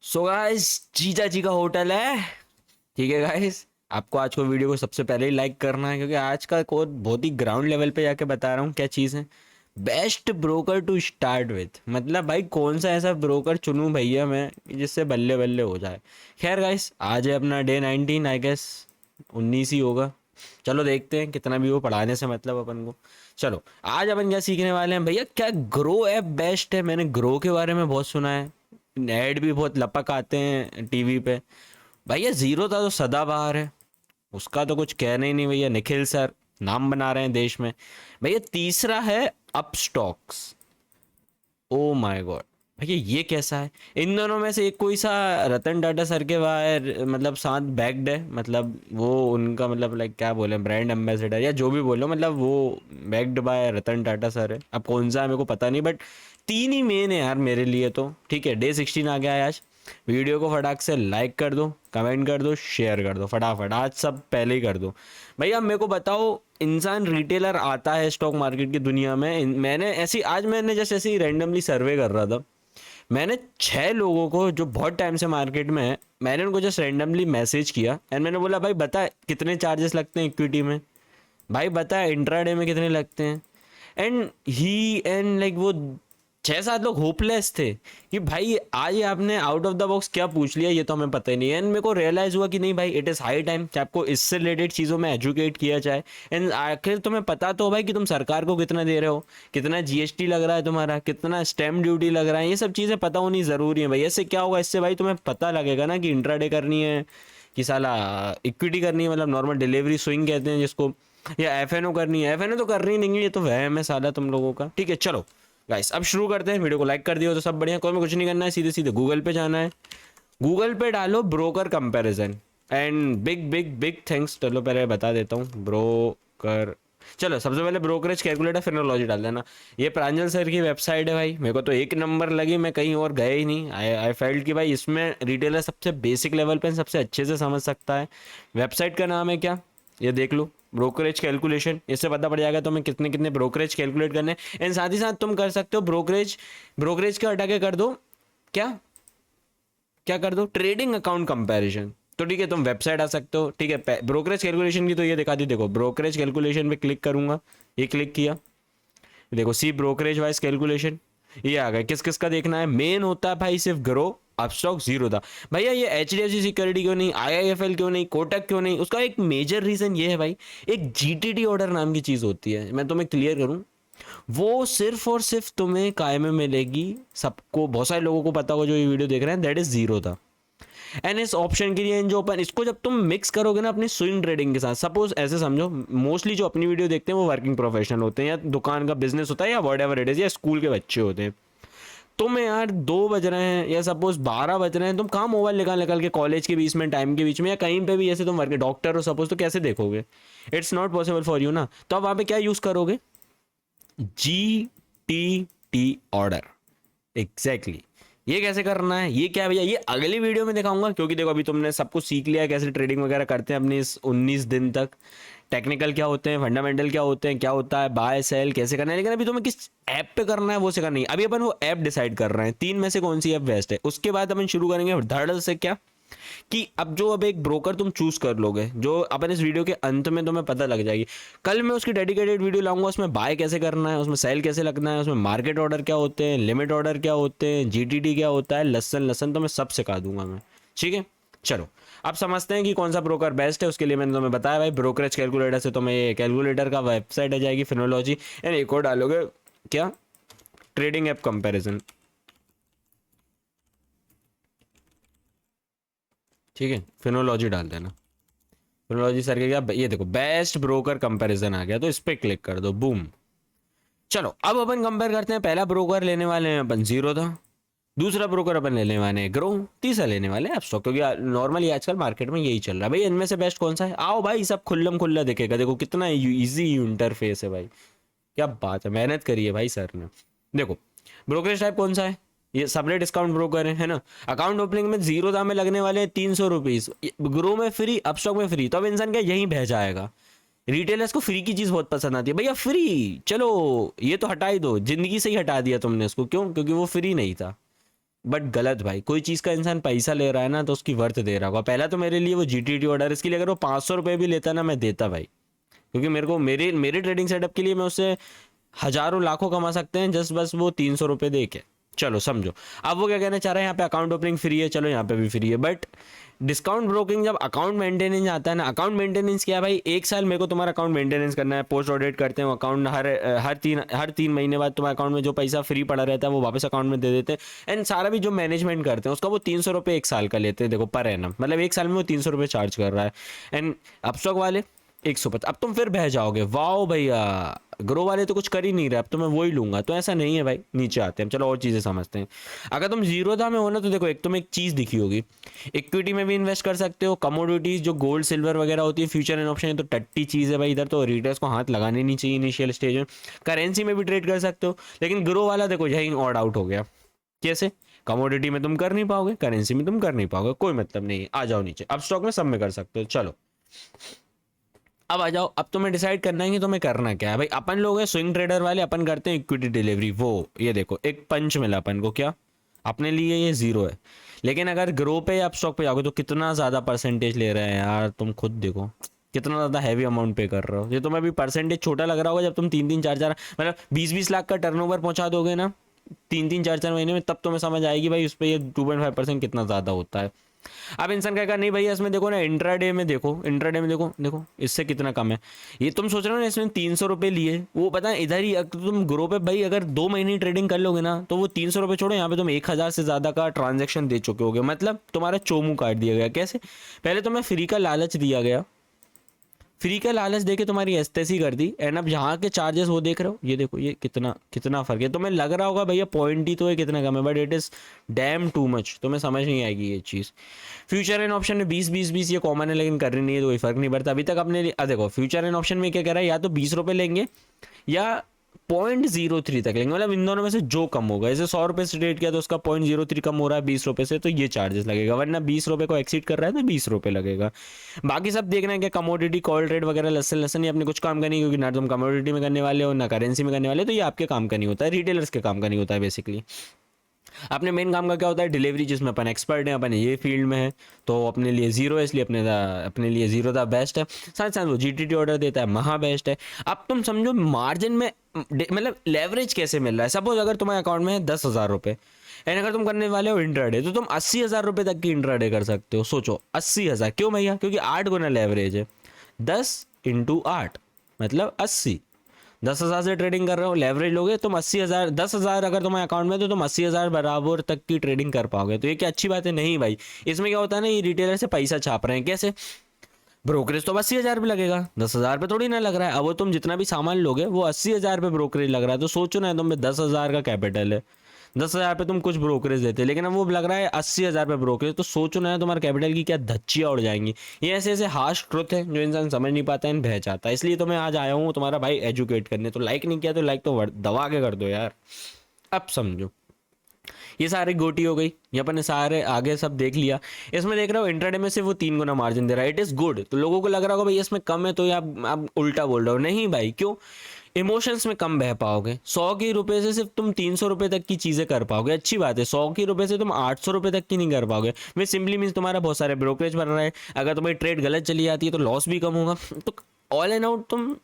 So guys, जीजा जी का hotel है। ठीक है गाइस, आपको आज को वीडियो को सबसे पहले ही लाइक करना है, क्योंकि आज का कोड बहुत ही ग्राउंड लेवल पे जाके बता रहा हूँ क्या चीज़ है। Best broker to start with, मतलब भाई कौन सा ऐसा ब्रोकर चुनूं भैया मैं जिससे बल्ले बल्ले हो जाए। खैर गाइस, आज है अपना डे 19, आई गेस 19 ही होगा। चलो देखते हैं कितना भी वो पढ़ाने से मतलब अपन को। चलो आज अपन क्या सीखने वाले हैं भैया, क्या ग्रो ऐप बेस्ट है। मैंने ग्रो के बारे में बहुत सुना है, ऐड भी बहुत लपक आते हैं टीवी पे। भैया जीरो था तो सदाबहार है, उसका तो कुछ कहना ही नहीं भैया। निखिल सर नाम बना रहे हैं देश में। भैया तीसरा है अपस्टॉक्स। ओ माय गॉड भैया, ये कैसा है। इन दोनों में से एक कोई सा रतन टाटा सर के बाहर मतलब साथ बैक्ड है, मतलब वो उनका मतलब लाइक क्या बोले, ब्रांड एम्बेसडर या जो भी बोलो, मतलब वो backed by Ratan Tata sir है। अब कौन सा है मेरे को पता नहीं, बट तीन ही मेन है यार मेरे लिए तो। ठीक है, डे 16 आ गया है आज। वीडियो को फटाक से लाइक कर दो, कमेंट कर दो, शेयर कर दो फटाफट, आज सब पहले ही कर दो। भैया मेरे को बताओ, इंसान रिटेलर आता है स्टॉक मार्केट की दुनिया में। मैंने ऐसी आज मैंने जस्ट ऐसे ही रैंडमली सर्वे कर रहा था। मैंने 6 लोगों को जो बहुत टाइम से मार्केट में है, मैंने उनको जस्ट रैंडमली मैसेज किया एंड मैंने बोला भाई बता कितने चार्जेस लगते हैं इक्विटी में, भाई बता इंट्राडे में कितने लगते हैं। एंड लाइक वो 6-7 लोग होपलेस थे कि भाई आज ये आपने आउट ऑफ द बॉक्स क्या पूछ लिया, ये तो हमें पता ही नहीं है। एंड मेरे को रियलाइज हुआ कि नहीं भाई, इट इज़ हाई टाइम कि आपको इससे रिलेटेड चीज़ों में एजुकेट किया जाए। एंड आखिर तुम्हें पता तो हो भाई कि तुम सरकार को कितना दे रहे हो, कितना जीएसटी लग रहा है तुम्हारा, कितना स्टैम्प ड्यूटी लग रहा है, ये सब चीज़ें पता होनी ज़रूरी है भाई। इससे क्या होगा, इससे भाई तुम्हें पता लगेगा ना कि इंट्राडे करनी है कि साला इक्विटी करनी है, मतलब नॉर्मल डिलीवरी स्विंग कहते हैं जिसको, या एफएनओ करनी है। एफएनओ तो करनी नहीं है, ये तो वहम है साला तुम लोगों का। ठीक है चलो गाइस, अब शुरू करते हैं। वीडियो को लाइक कर दियो तो सब बढ़िया, कोई में कुछ नहीं करना है, सीधे सीधे गूगल पे जाना है। गूगल पे डालो broker comparison and big big big things. चलो पहले बता देता हूँ ब्रोकर। चलो सबसे पहले ब्रोकरेज कैलकुलेटर फिनोलॉजी डाल देना। ये प्रांजल सर की वेबसाइट है भाई, मेरे को तो एक नंबर लगी, मैं कहीं और गए ही नहीं। आई फेल्ट कि भाई इसमें रिटेलर सबसे बेसिक लेवल पे सबसे अच्छे से समझ सकता है। वेबसाइट का नाम है क्या, ये देख लो, ब्रोकरेज कैलकुलेशन। इससे पता पड़ जाएगा तुम्हें कितने कितने ब्रोकरेज कैलकुलेट करने। एंड साथ ही साथ तुम कर सकते हो ब्रोकरेज, ब्रोकरेज का हटा के कर दो क्या, क्या कर दो, ट्रेडिंग अकाउंट कंपैरिजन। तो ठीक है, तुम वेबसाइट आ सकते हो। ठीक है, ब्रोकरेज कैलकुलेशन की तो ये दिखा दी, देखो ब्रोकरेज कैलकुलेशन पे क्लिक करूंगा, ये क्लिक किया, देखो सी ब्रोकरेज वाइज कैलकुलेशन, ये आ गया। किस किस का देखना है, मेन होता है भाई सिर्फ ग्रो, अपस्टॉक जीरो था। भैया ये एचडीएफसी सिक्योरिटी क्यों नहीं, आईआईएफएल क्यों नहीं, कोटक क्यों नहीं, उसका एक मेजर रीजन ये है भाई, एक जीटीडी ऑर्डर नाम की चीज होती है, मैं तुम्हें क्लियर करूं, वो सिर्फ और सिर्फ तुम्हें काय में मिलेगी। सबको, बहुत सारे लोगों को पता होगा जो ये वीडियो देख रहे हैं, दैट इज जीरो था। एंड इस ऑप्शन के लिए जो अपन इसको जब तुम मिक्स करोगे ना अपनी स्विंग ट्रेडिंग के साथ, सपोज ऐसे समझो, मोस्टली जो अपनी वीडियो देखते हैं वो वर्किंग प्रोफेशनल होते हैं, या दुकान का बिजनेस होता है, या वट एवर इट इज, या स्कूल के बच्चे होते हैं। तुम यार 2 बज रहे हैं या सपोज 12 बज रहे हैं, तुम कहाँ मोबाइल निकाल निकाल के कॉलेज के बीच में, टाइम के बीच में, या कहीं पे भी ऐसे तुम वर्क डॉक्टर हो सपोज, तो कैसे देखोगे, it's not possible for you ना। तो अब वहाँ पे क्या यूज करोगे, GTT ऑर्डर। एग्जैक्टली ये कैसे करना है, ये क्या है भैया, ये अगली वीडियो में दिखाऊंगा, क्योंकि देखो अभी तुमने सब कुछ सीख लिया है कैसे ट्रेडिंग वगैरह करते हैं अपने इस 19 दिन तक। टेक्निकल क्या होते हैं, फंडामेंटल क्या होते हैं, क्या होता है बाय सेल कैसे करना है, लेकिन अभी तुम्हें किस ऐप पे करना है वो सिखाना नहीं। अभी अपन वो ऐप डिसाइड कर रहे हैं, 3 में से कौन सी ऐप बेस्ट है। उसके बाद अपन शुरू करेंगे धड़ से, क्या कि अब एक ब्रोकर तुम चूज कर लोगे, जो अपन इस वीडियो के अंत में तुम्हें पता लग जाएगी। कल मैं उसकी डेडिकेटेड वीडियो लाऊंगा, उसमें बाय कैसे करना है, उसमें सेल कैसे लगना है, उसमें मार्केट ऑर्डर क्या होते हैं, लिमिट ऑर्डर क्या होते हैं, जीटीटी क्या होता है, लसन लसन तो मैं सब सिखा दूंगा मैं। ठीक है चलो, अब समझते हैं कि कौन सा ब्रोकर बेस्ट है। उसके लिए मैंने तुम्हें बताया भाई, ब्रोकरेज कैलकुलेटर से तुम्हें ये कैलकुलेटर का वेबसाइट आ जाएगी फिनोलॉजी, एंड एक और डालोगे क्या, ट्रेडिंग ऐप कंपैरिजन। ठीक है, फिनोलॉजी डाल देना, फिनोलॉजी सर के क्या, ये देखो बेस्ट ब्रोकर कंपैरिजन आ गया, तो इस पे क्लिक कर दो, बूम। चलो अब अपन कंपेयर करते हैं। पहला ब्रोकर लेने वाले हैं अपन जीरो था, दूसरा ब्रोकर अपन लेने वाले हैं ग्रो, तीसरा लेने वाले हैं अपस्टॉक, क्योंकि नॉर्मली आजकल मार्केट में यही चल रहा है। भाई इनमें से बेस्ट कौन सा है, आओ भाई सब खुल्लम खुल्ला दिखेगा, देखो कितना इजी इंटरफेस है भाई, क्या बात है, मेहनत करी है भाई सर ने। देखो ब्रोकरेज टाइप कौन सा है, ये सबले डिस्काउंट ब्रोकर है ना। अकाउंट ओपनिंग में जीरो दाम में लगने वाले हैं 300 रुपीज, ग्रो में फ्री, अपस्टॉक में फ्री। तो अब इंसान क्या यहीं बह जाएगा। रिटेलर्स को फ्री की चीज बहुत पसंद आती है भैया, फ्री चलो ये तो हटा ही दो, जिंदगी से ही हटा दिया तुमने इसको, क्यों, क्योंकि वो फ्री नहीं था। बट गलत भाई। कोई चीज़ का इंसान पैसा ले रहा है ना तो उसकी वर्थ दे रहा होगा। पहला तो मेरे लिए वो GTT ऑर्डर, इसके लिए अगर वो 500 रुपये भी लेता ना मैं देता भाई, क्योंकि मेरे को मेरे मेरे ट्रेडिंग सेटअप के लिए मैं उससे हजारों लाखों कमा सकते हैं जस्ट बस वो 300 रुपये दे के। चलो समझो। अब वो क्या कहना चाह रहा है, यहाँ पे अकाउंट ओपनिंग फ्री है, चलो यहाँ पे भी फ्री है, बट डिस्काउंट ब्रोकिंग जब अकाउंट मेंटेनेंस आता है ना, अकाउंट मेंटेनेंस क्या है भाई, 1 साल मेरे को तुम्हारा अकाउंट मेंटेनेंस करना है, पोस्ट ऑडिट करते हैं अकाउंट, हर तीन महीने बाद तुम्हारे अकाउंट में जो पैसा फ्री पड़ा रहता है वो वापस अकाउंट में दे देते हैं। एंड सारा भी जो मैनेजमेंट करते हैं उसका वो 300 रुपये 1 साल का लेते हैं, देखो पर एनम, मतलब 1 साल में वो 300 रुपये चार्ज कर रहा है। एंड अपस्टॉक वाले 150। अब तुम फिर बह जाओगे, वाओ भैया ग्रो वाले तो कुछ कर ही नहीं रहे, अब तो मैं वही लूंगा, तो ऐसा नहीं है भाई। नीचे आते हैं, चलो और चीज़ें समझते हैं। अगर तुम जीरोधा में हो ना तो देखो, एक तुम्हें एक चीज़ दिखी होगी, इक्विटी में भी इन्वेस्ट कर सकते हो, कमोडिटीज जो गोल्ड सिल्वर वगैरह होती है, फ्यूचर एंड ऑप्शन है, तो टट्टी चीज़ है भाई, इधर तो रिटेलर्स को हाथ लगाने नहीं चाहिए इनिशियल स्टेज में। करेंसी में भी ट्रेड कर सकते हो, लेकिन ग्रो वाला देखो यही ऑड आउट हो गया। कैसे? कमोडिटी में तुम कर नहीं पाओगे, करेंसी में तुम कर नहीं पाओगे, कोई मतलब नहीं है, आ जाओ नीचे। अब स्टॉक में सब में कर सकते हो। चलो अब आ जाओ, अब तुम्हें डिसाइड करना है कि तुम्हें करना क्या है भाई। अपन लोग हैं स्विंग ट्रेडर वाले, अपन करते हैं इक्विटी डिलीवरी। वो ये देखो एक पंच मिला अपन को, क्या अपने लिए ये 0 है। लेकिन अगर ग्रो पे या स्टॉक पे जाओगे तो कितना ज़्यादा परसेंटेज ले रहे हैं यार, तुम खुद देखो कितना ज़्यादा हैवी अमाउंट पे कर रहे हो। ये तुम्हें अभी परसेंटेज छोटा लग रहा होगा, जब तुम 3-3 4-4 मतलब 20-20 लाख का टर्नओवर पहुंचा दोगे ना 3-3 4-4 महीने में, तब तुम्हें समझ आएगी भाई उस पर ये 2.5% कितना ज़्यादा होता है। अब इंसान कहेगा नहीं भैया इसमें देखो ना, इंट्राडे में देखो, इंट्राडे में देखो, देखो इससे कितना कम है। ये तुम सोच रहे हो ना इसमें 300 रुपये लिए, वो पता है इधर ही तुम ग्रो पे भाई अगर 2 महीने ट्रेडिंग कर लोगे ना तो वो 300 रुपये छोड़ो, यहाँ पे तुम 1000 से ज़्यादा का ट्रांजेक्शन दे चुके होगे, मतलब तुम्हारा चोमू काट दिया गया। कैसे? पहले तुम्हें फ्री का लालच दिया गया, फ्री का लालच देके तुम्हारी एस्तेसी कर दी, एंड अब यहाँ के चार्जेस वो देख रहे हो, ये देखो ये कितना कितना फर्क है। तुम्हें लग रहा होगा भैया पॉइंट ही तो है कितना कम है, but it is dam too much, तुम्हें समझ नहीं आएगी ये चीज़। फ्यूचर एंड ऑप्शन में 20-20-20 ये कॉमन है, लेकिन करनी नहीं है तो कोई फर्क नहीं पड़ता अभी तक अपने लिए। देखो फ्यूचर एंड ऑप्शन में क्या कह रहा है, या तो 20 रुपये लेंगे या 0.03 तक लेंगे, मतलब इन दोनों में से जो कम होगा। जैसे 100 रुपये से ट्रेड किया तो उसका 0.03 कम हो रहा है 20 रुपये से, तो ये चार्जेस लगेगा, वरना 20 रुपये को एक्सीड कर रहा है तो 20 रुपये लगेगा। बाकी सब देखना है कि कमोडिटी कॉल ट्रेड वगैरह लसन लसन ये अपने कुछ काम का नहीं, क्योंकि ना तुम कमोडिटी में करने वाले हो ना करेंसी में करने वाले, तो ये आपके काम का नहीं होता है, रिटेलर्स के काम का नहीं होता है बेसिकली। अपने मेन काम का क्या होता है, डिलीवरी, जिसमें अपन एक्सपर्ट हैं, अपन ये फील्ड में है, तो अपने लिए 0 है, इसलिए अपने लिए 0 दा बेस्ट है। साथ साथ वो GTT ऑर्डर देता है, महा बेस्ट है। अब तुम समझो मार्जिन में मतलब लेवरेज कैसे मिल रहा है। सपोज अगर तुम्हारे अकाउंट में है 10,000 रुपये, एंड अगर तुम करने वाले हो इंट्राडे, तो तुम 80,000 रुपये तक की इंट्राडे कर सकते हो। सोचो 80,000, क्यों भैया? क्योंकि 8 गुना लेवरेज है, 10 × 8 मतलब 80। 10,000 से ट्रेडिंग कर रहे हो, लेवरेज लोगे तुम 80,000, 10,000 अगर तुम्हारे अकाउंट में तो तुम 80,000 बराबर तक की ट्रेडिंग कर पाओगे। तो ये क्या अच्छी बात है? नहीं भाई, इसमें क्या होता है ना, ये रिटेलर से पैसा छाप रहे हैं। कैसे? ब्रोकरेज तो 80,000 पे लगेगा, 10,000 पे थोड़ी ना लग रहा है। अब वो तुम जितना भी सामान लोगे वो 80,000 पे ब्रोकरेज लग रहा है, तो सोचो ना तुम्हें 10,000 का कैपिटल है, 10,000 पे तुम कुछ ब्रोकरेज देते, लेकिन अब वो लग रहा है 80,000 पे ब्रोकरेज, तो सोचो ना तुम्हारे कैपिटल की क्या धच्चियाँ उड़ जाएंगी। ये ऐसे ऐसे हार्श ट्रुथ है जो इंसान समझ नहीं पाता है, बह जाता है। इसलिए तो मैं आज आया हूँ तुम्हारा भाई एजुकेट करने। तो लाइक नहीं किया तो लाइक तो दबा के कर दो यार। अब समझो, ये सारे गोटी हो गई, ये अपन ने सारे आगे सब देख लिया। इसमें देख रहे हो इंट्राडे में से वो 3 गुना मार्जिन दे रहा है, इट इज़ गुड। तो लोगों को लग रहा होगा भाई इसमें कम है, तो ये आप उल्टा बोल रहे हो। नहीं भाई, क्यों? इमोशंस में कम बह पाओगे। 100 के रुपए से सिर्फ तुम 300 रुपए तक की चीज़ें कर पाओगे, अच्छी बात है। 100 के रुपए से तुम 800 रुपए तक की नहीं कर पाओगे। वे सिंपली मीन्स तुम्हारा बहुत सारे ब्रोकरेज बन रहा है, अगर तुम्हारी ट्रेड गलत चली जाती है तो लॉस भी कम होगा। तो ऑल एंड आउट तुम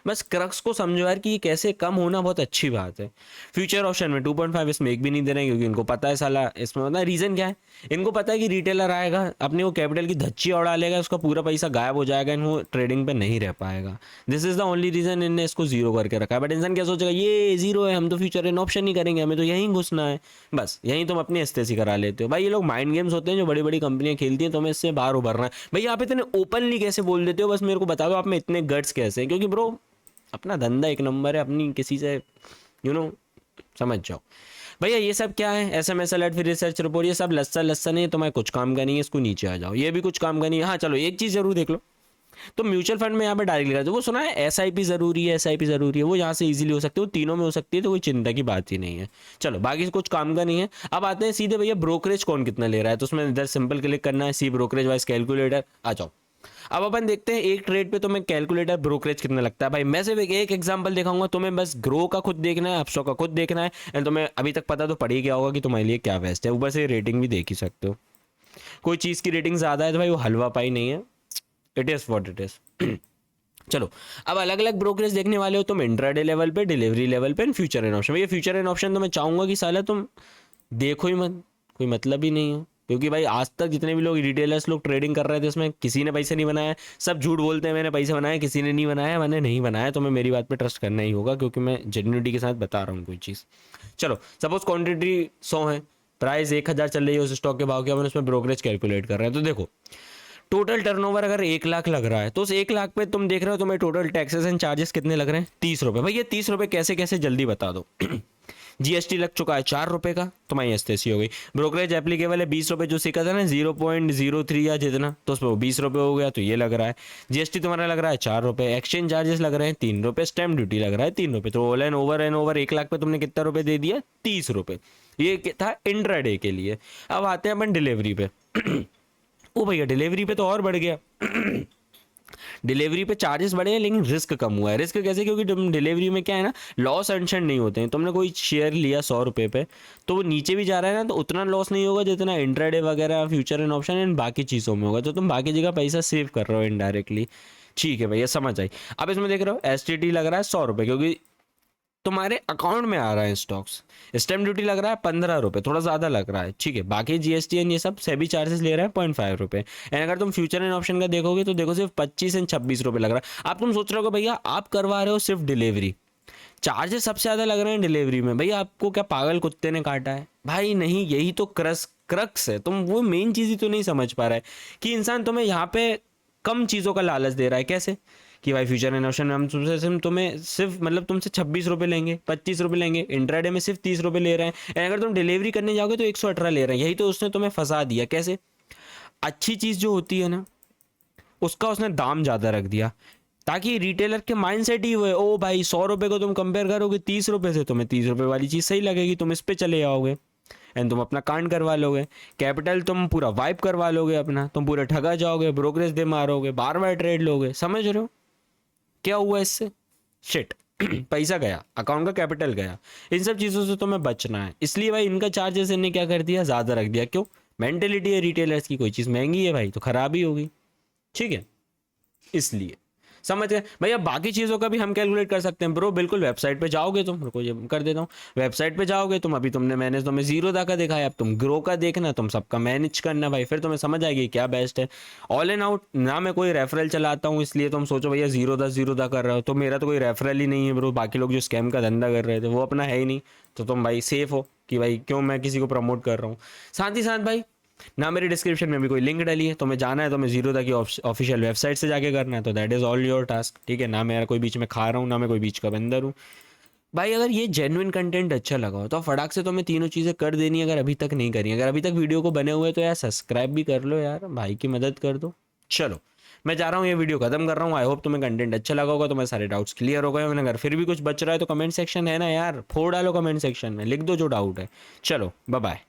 बस क्रक्स को समझो यार कि ये कैसे कम होना बहुत अच्छी बात है। फ्यूचर ऑप्शन में 2.5 इसमें एक भी नहीं दे रहे हैं, क्योंकि इनको पता है साला इसमें मतलब रीज़न क्या है, इनको पता है कि रिटेलर आएगा अपने वो कैपिटल की धच्ची उड़ा लेगा, उसका पूरा पैसा गायब हो जाएगा, वो ट्रेडिंग पे नहीं रह पाएगा। This is the only reason इनने इसको 0 करके रखा है। बट इंसान क्या सोचेगा, ये 0 है, हम तो फ्यूचर इन ऑप्शन नहीं करेंगे, हमें तो यहीं घुसना है, बस यहीं तुम अपनी एस्तेसी करा लेते हो। भाई ये लोग माइंड गेम्स होते हैं जो बड़ी बड़ी कंपनियां खेलती हैं, तुम्हें इससे बाहर उभरना है। भाई आप इतने ओपनली कैसे बोल देते हो, बस मेरे को बता दो आप में इतने गट्स कैसे हैं, क्योंकि ब्रो अपना धंधा एक नंबर है, अपनी किसी से समझ जाओ। भैया ये सब क्या है, SMS अलर्ट, फिर रिसर्च रिपोर्ट, ये सब लस्सन है, तुम्हें कुछ काम का नहीं है, इसको नीचे आ जाओ, ये भी कुछ काम का नहीं है। हाँ चलो एक चीज़ जरूर देख लो, तो म्यूचुअल फंड में यहाँ पे डायरेक्ट लगा, वो सुना है SIP ज़रूरी है, SIP ज़रूरी है, वो यहाँ से इजीली हो सकती है, वो तीनों में हो सकती है, तो कोई चिंता की बात ही नहीं है। चलो बाकी कुछ काम का नहीं है। अब आते हैं सीधे भैया ब्रोकरेज कौन कितना ले रहा है, तो उसमें इधर सिंपल क्लिक करना है, सी ब्रोकरेज वाइज कैलकुलेटर, आ जाओ। अब अपन देखते हैं एक ट्रेड पे तुम्हें कैलकुलेटर ब्रोकरेज कितना लगता है। भाई मैं सिर्फ एक एग्जांपल दिखाऊंगा, तुम्हें बस ग्रो का खुद देखना है, अपस्टॉक का खुद देखना है, एंड तुम्हें अभी तक पता तो पड़ ही गया होगा कि तुम्हारे लिए क्या बेस्ट है। ऊपर से रेटिंग भी देख ही सकते हो। कोई चीज़ की रेटिंग ज़्यादा है तो भाई वो हलवा पाई नहीं है, it is what it is. चलो, अब अलग अलग ब्रोकरेज देखने वाले हो तुम इंट्राडे लेवल पे, डिलीवरी लेवल पे एंड फ्यूचर एंड ऑप्शन। ये फ्यूचर एंड ऑप्शन तो मैं चाहूंगा कि साला तुम देखो ही मत, कोई मतलब ही नहीं है। क्योंकि भाई आज तक जितने भी लोग रिटेलर्स लोग ट्रेडिंग कर रहे थे उसमें किसी ने पैसे नहीं बनाया। सब झूठ बोलते हैं मैंने पैसे बनाए, किसी ने नहीं बनाया, मैंने नहीं बनाया। तो मैं मेरी बात पे ट्रस्ट करना ही होगा क्योंकि मैं जेन्युइनिटी के साथ बता रहा हूँ कोई चीज़। चलो, सपोज क्वांटिटी 100 है, प्राइस 1000 चल रही है उस स्टॉक के भाव के, अपन उसमें ब्रोकरेज कैलकुलेट कर रहे हैं। तो देखो, टोटल टर्नओवर अगर 1 लाख लग रहा है तो उस 1 लाख पे तुम देख रहे हो तुम्हें टोटल टैक्सेस एंड चार्जेस कितने लग रहे हैं? 30 रुपये। भाई ये 30 रुपये कैसे कैसे जल्दी बता दो। जीएसटी लग चुका है 4 रुपये का, तुम्हारी एसटीसी हो गई। ब्रोकरेज एप्लीकेबल है 20 रुपये, जो सीखा था ना 0.03 या जितना, तो उस पर 20 रुपये हो गया, तो ये लग रहा है। जीएसटी तुम्हारा लग रहा है 4 रुपये, एक्सचेंज चार्जेस लग रहे हैं 3 रुपये, स्टैम्प ड्यूटी लग रहा है 3 रुपये। तो ऑल एंड ओवर 1 लाख पे तुमने कितना रुपये दे दिया? 30 रुपये। ये था इंट्राडे के लिए। अब आते हैं अपन डिलीवरी पे। ओ भैया, डिलीवरी पे तो और बढ़ गया। डिलीवरी पे चार्जेस बढ़े हैं लेकिन रिस्क कम हुआ है। रिस्क कैसे? क्योंकि डिलीवरी में क्या है ना, लॉस एंशन नहीं होते हैं। तुमने कोई शेयर लिया 100 रुपये पे, तो वो नीचे भी जा रहा है ना, तो उतना लॉस नहीं होगा जितना इंट्राडे वगैरह, फ्यूचर एंड ऑप्शन एंड बाकी चीज़ों में होगा। तो तुम बाकी जगह पैसा सेव कर रहे हो इनडायरेक्टली। ठीक है भैया, समझ आई। अब इसमें देख रहे हो एसटीटी लग रहा है 100 रुपये, क्योंकि तुम्हारे अकाउंट में आ रहा है स्टॉक्स। स्टैम्प ड्यूटी लग रहा है 15 रुपये, थोड़ा ज़्यादा लग रहा है, ठीक है। बाकी जीएसटी एंड ये सब सेबी चार्जेस ले रहा है 0.5 रुपये। एंड अगर तुम फ्यूचर एंड ऑप्शन का देखोगे तो देखो सिर्फ 25 एंड 26 रुपये लग रहा है। अब तुम सोच रहे हो भैया आप करवा रहे हो सिर्फ डिलीवरी, चार्जेस सबसे ज़्यादा लग रहे हैं डिलीवरी में। भैया आपको क्या पागल कुत्ते ने काटा है? भाई नहीं, यही तो क्रक्स है। तुम वो मेन चीज़ ही तो नहीं समझ पा रहा है कि इंसान तुम्हें यहाँ पे कम चीज़ों का लालच दे रहा है। कैसे कि भाई फ्यूचर एंड ऑप्शन में हम तुमसे तुम्हें सिर्फ मतलब तुमसे 26 रुपये लेंगे, 25 रुपये लेंगे, इंट्राडे में सिर्फ 30 रुपये ले रहे हैं। एंड अगर तुम डिलीवरी करने जाओगे तो 118 ले रहे हैं। यही तो उसने तुम्हें फंसा दिया। कैसे? अच्छी चीज़ जो होती है ना, उसका उसने दाम ज़्यादा रख दिया, ताकि रिटेलर के माइंडसेट ही हुए, ओ भाई 100 रुपये को तुम कंपेयर करोगे 30 रुपये से, तुम्हें 30 रुपये वाली चीज़ सही लगेगी, तुम इस पर चले जाओगे एंड तुम अपना कांड करवा लोगे। कैपिटल तुम पूरा वाइप करवा लोगे अपना, तुम पूरे ठगा जाओगे, ब्रोकरेज दे मारोगे, बार बार ट्रेड लोगे। समझ रहे हो क्या हुआ इससे? शिट। पैसा गया, अकाउंट का कैपिटल गया। इन सब चीज़ों से तुम्हें बचना है। इसलिए भाई इनका चार्जेस इन्हें क्या कर दिया, ज़्यादा रख दिया। क्यों? मेंटेलिटी है रिटेलर्स की, कोई चीज़ महंगी है भाई तो खराब ही होगी, ठीक है। इसलिए समझ गए भैया। बाकी चीज़ों का भी हम कैलकुलेट कर सकते हैं ब्रो। बिल्कुल, वेबसाइट पे जाओगे तुम, रुको ये कर देता हूँ। वेबसाइट पे जाओगे तुम, अभी मैंने तुम्हें जीरोदा का दिखाया, अब तुम ग्रो का देखना, तुम सबका मैनेज करना भाई, फिर तुम्हें समझ आएगी क्या बेस्ट है। ऑल एंड आउट ना मैं कोई रेफरल चलाता हूँ, इसलिए तुम सोचो भैया जीरोदा कर रहे हो, तो मेरा तो कोई रेफरल ही नहीं है ब्रो। बाकी लोग जो स्कैम का धंधा कर रहे थे वो अपना है ही नहीं, तो तुम भाई सेफ हो कि भाई क्यों मैं किसी को प्रमोट कर रहा हूँ। साथ ही साथ भाई ना मेरी डिस्क्रिप्शन में भी कोई लिंक डाली है, तुम्हें जाना है तो मैं जीरोदा की ऑफिशियल वेबसाइट से जाके करना है, तो that is all your task, ठीक है। ना मेरा कोई बीच में खा रहा हूँ, ना मैं कोई बीच का बंदर हूँ भाई। अगर ये जेन्युइन कंटेंट अच्छा लगा हो तो फटाक से तुम्हें तीनों चीज़ें कर देनी है, अगर अभी तक नहीं करी। अगर अभी तक वीडियो को बने हुए तो यार सब्सक्राइब भी कर लो यार, भाई की मदद कर दो। चलो मैं जा रहा हूँ, ये वीडियो खत्म कर रहा हूँ। आई होप तुम्हें कंटेंट अच्छा लगा होगा, तुम्हें सारे डाउट्स क्लियर हो गए। अगर फिर भी कुछ बच रहा है तो कमेंट सेक्शन है ना यार, फोड़ डालो कमेंट सेक्शन में, लिख दो जो डाउट है। चलो बाय बाय।